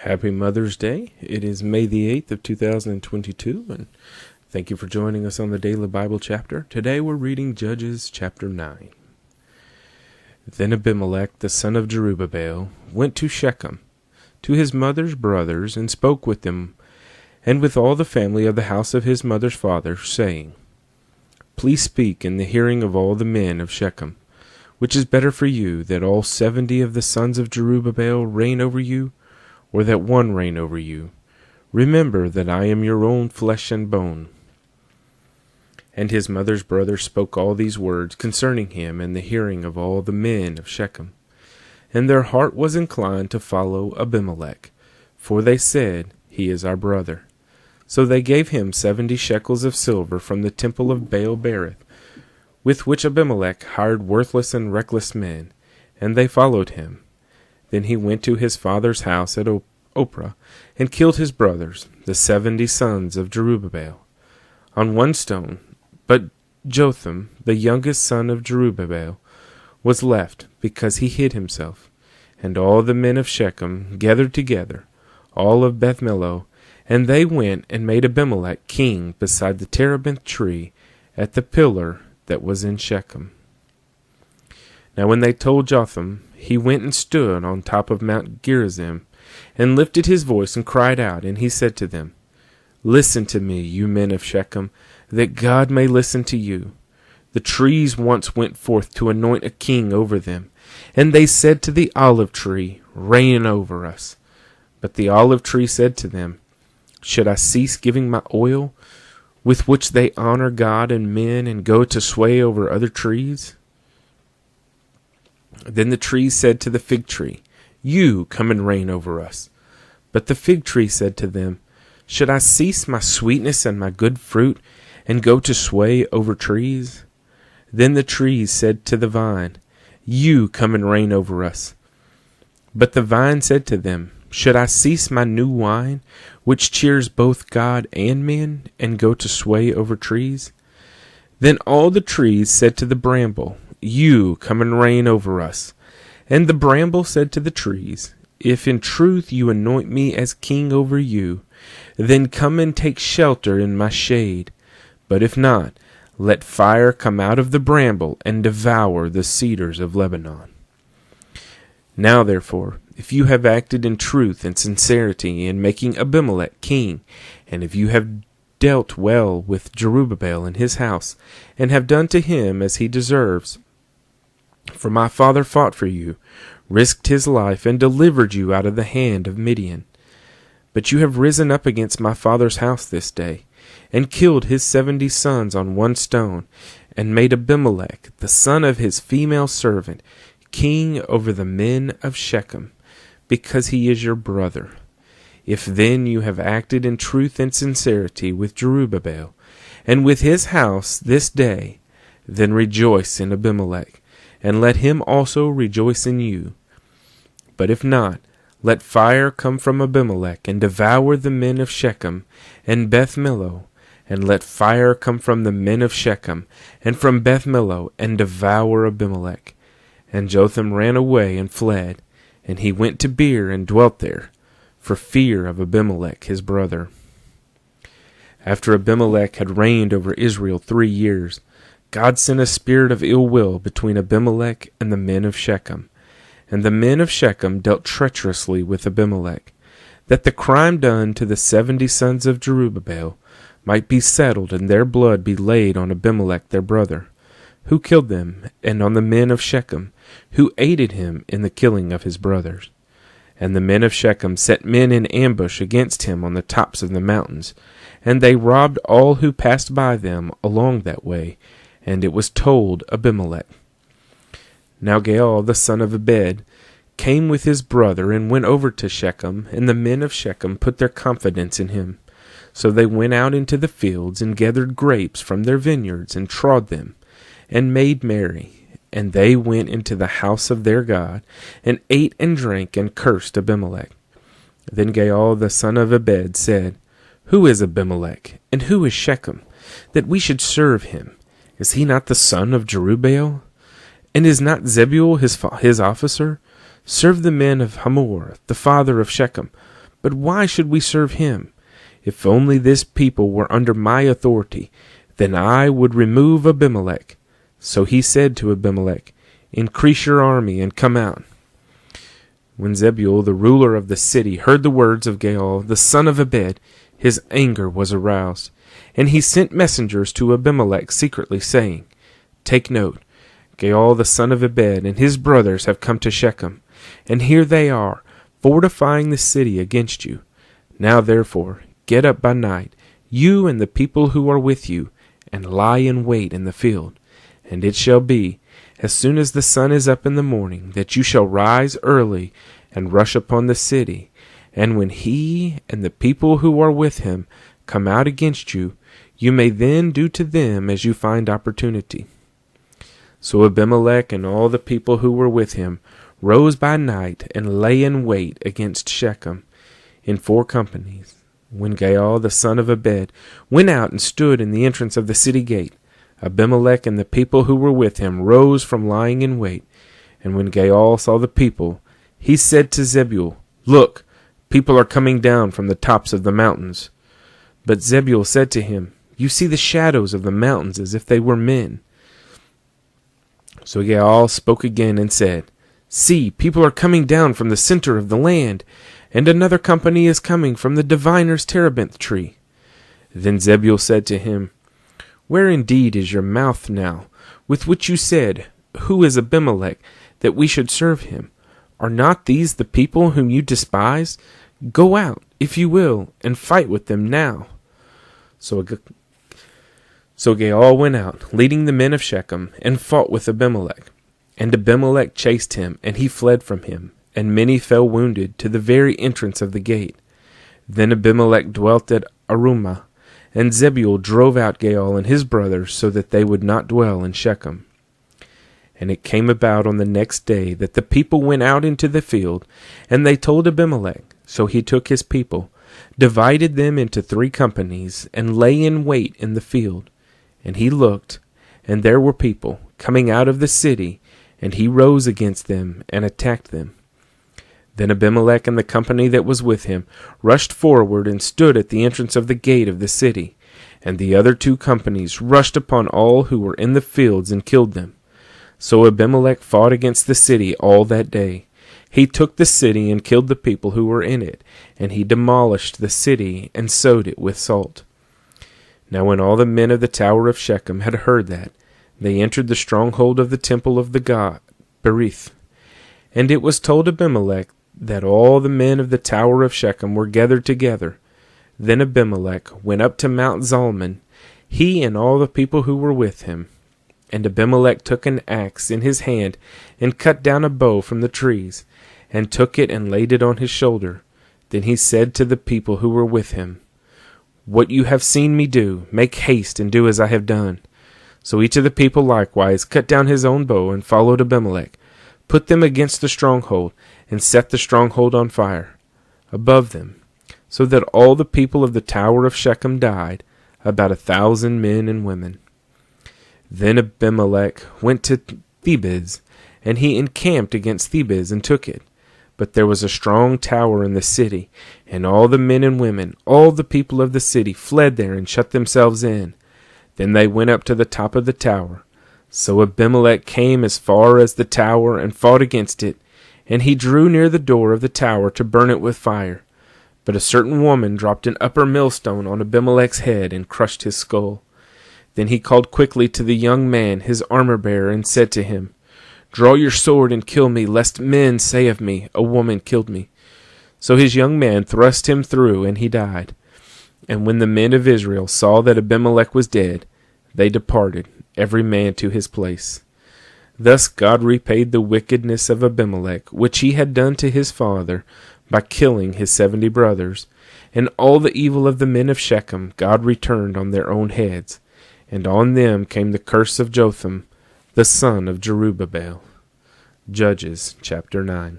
Happy Mother's Day. It is May the 8th of 2022, and thank you for joining us on the Daily Bible Chapter. Today we're reading Judges chapter 9. Then Abimelech, the son of Jerubbaal, went to Shechem, to his mother's brothers, and spoke with them, and with all the family of the house of his mother's father, saying, Please speak in the hearing of all the men of Shechem, which is better for you, that all 70 of the sons of Jerubbaal reign over you, or that one reign over you? Remember that I am your own flesh and bone. And his mother's brothers spoke all these words concerning him in the hearing of all the men of Shechem. And their heart was inclined to follow Abimelech, for they said, He is our brother. So they gave him 70 shekels of silver from the temple of Baal-berith, with which Abimelech hired worthless and reckless men, and they followed him. Then he went to his father's house at Ophrah, and killed his brothers, the 70 sons of Jerubbaal, on one stone. But Jotham, the youngest son of Jerubbaal, was left, because he hid himself. And all the men of Shechem gathered together, all of Beth-millo, and they went and made Abimelech king beside the terebinth tree at the pillar that was in Shechem. Now when they told Jotham, he went and stood on top of Mount Gerizim, and lifted his voice and cried out, and he said to them, Listen to me, you men of Shechem, that God may listen to you. The trees once went forth to anoint a king over them, and they said to the olive tree, Reign over us. But the olive tree said to them, Should I cease giving my oil, with which they honor God and men, and go to sway over other trees? Then the trees said to the fig tree, You come and reign over us. But the fig tree said to them, Should I cease my sweetness and my good fruit, and go to sway over trees? Then the trees said to the vine, You come and reign over us. But the vine said to them, Should I cease my new wine, which cheers both God and men, and go to sway over trees? Then all the trees said to the bramble, You come and reign over us. And the bramble said to the trees, If in truth you anoint me as king over you, then come and take shelter in my shade. But if not, let fire come out of the bramble and devour the cedars of Lebanon. Now therefore, if you have acted in truth and sincerity in making Abimelech king, and if you have dealt well with Jerubbaal and his house, and have done to him as he deserves, for my father fought for you, risked his life, and delivered you out of the hand of Midian. But you have risen up against my father's house this day, and killed his 70 sons on one stone, and made Abimelech, the son of his female servant, king over the men of Shechem, because he is your brother. If then you have acted in truth and sincerity with Jerubbaal, and with his house this day, then rejoice in Abimelech, and let him also rejoice in you. But if not, let fire come from Abimelech, and devour the men of Shechem and Beth-millo, and let fire come from the men of Shechem and from Beth-millo, and devour Abimelech. And Jotham ran away and fled, and he went to Beer and dwelt there, for fear of Abimelech his brother. After Abimelech had reigned over Israel 3 years, God sent a spirit of ill will between Abimelech and the men of Shechem, and the men of Shechem dealt treacherously with Abimelech, that the crime done to the 70 sons of Jerubbaal might be settled, and their blood be laid on Abimelech their brother, who killed them, and on the men of Shechem, who aided him in the killing of his brothers. And the men of Shechem set men in ambush against him on the tops of the mountains, and they robbed all who passed by them along that way, and it was told Abimelech. Now Gaal the son of Ebed came with his brother, and went over to Shechem, and the men of Shechem put their confidence in him. So they went out into the fields, and gathered grapes from their vineyards, and trod them, and made merry. And they went into the house of their God, and ate and drank, and cursed Abimelech. Then Gaal the son of Ebed said, Who is Abimelech, and who is Shechem, that we should serve him? Is he not the son of Jerubbaal? And is not Zebul his officer? Serve the men of Hamor, the father of Shechem. But why should we serve him? If only this people were under my authority, then I would remove Abimelech. So he said to Abimelech, Increase your army and come out. When Zebul, the ruler of the city, heard the words of Gaal, the son of Ebed, his anger was aroused, and he sent messengers to Abimelech secretly, saying, Take note, Gaal the son of Ebed and his brothers have come to Shechem, and here they are, fortifying the city against you. Now therefore, get up by night, you and the people who are with you, and lie in wait in the field. And it shall be, as soon as the sun is up in the morning, that you shall rise early and rush upon the city. And when he and the people who are with him come out against you, you may then do to them as you find opportunity. So Abimelech and all the people who were with him rose by night and lay in wait against Shechem in 4 companies. When Gaal the son of Ebed went out and stood in the entrance of the city gate, Abimelech and the people who were with him rose from lying in wait. And when Gaal saw the people, he said to Zebul, Look, people are coming down from the tops of the mountains. But Zebul said to him, You see the shadows of the mountains as if they were men. So Gaal spoke again and said, See, people are coming down from the center of the land, and another company is coming from the diviner's terebinth tree. Then Zebul said to him, Where indeed is your mouth now, with which you said, Who is Abimelech, that we should serve him? Are not these the people whom you despise? Go out, if you will, and fight with them now. So Gaal went out, leading the men of Shechem, and fought with Abimelech. And Abimelech chased him, and he fled from him, and many fell wounded to the very entrance of the gate. Then Abimelech dwelt at Arumah, and Zebul drove out Gaal and his brothers, so that they would not dwell in Shechem. And it came about on the next day that the people went out into the field, and they told Abimelech. So he took his people, divided them into 3 companies, and lay in wait in the field. And he looked, and there were people coming out of the city, and he rose against them and attacked them. Then Abimelech and the company that was with him rushed forward and stood at the entrance of the gate of the city. And the other 2 companies rushed upon all who were in the fields and killed them. So Abimelech fought against the city all that day. He took the city and killed the people who were in it, and he demolished the city and sowed it with salt. Now when all the men of the tower of Shechem had heard that, they entered the stronghold of the temple of the god Berith. And it was told Abimelech that all the men of the tower of Shechem were gathered together. Then Abimelech went up to Mount Zalmon, he and all the people who were with him. And Abimelech took an axe in his hand, and cut down a bow from the trees, and took it and laid it on his shoulder. Then he said to the people who were with him, What you have seen me do, make haste and do as I have done. So each of the people likewise cut down his own bow and followed Abimelech, put them against the stronghold, and set the stronghold on fire above them, so that all the people of the tower of Shechem died, about 1,000 men and women. Then Abimelech went to Thebez, and he encamped against Thebez and took it. But there was a strong tower in the city, and all the men and women, all the people of the city, fled there and shut themselves in. Then they went up to the top of the tower. So Abimelech came as far as the tower and fought against it, and he drew near the door of the tower to burn it with fire. But a certain woman dropped an upper millstone on Abimelech's head and crushed his skull. Then he called quickly to the young man, his armor-bearer, and said to him, Draw your sword and kill me, lest men say of me, A woman killed me. So his young man thrust him through, and he died. And when the men of Israel saw that Abimelech was dead, they departed, every man to his place. Thus God repaid the wickedness of Abimelech, which he had done to his father, by killing his 70 brothers. And all the evil of the men of Shechem God returned on their own heads. And on them came the curse of Jotham, the son of Jerubbaal. Judges chapter 9.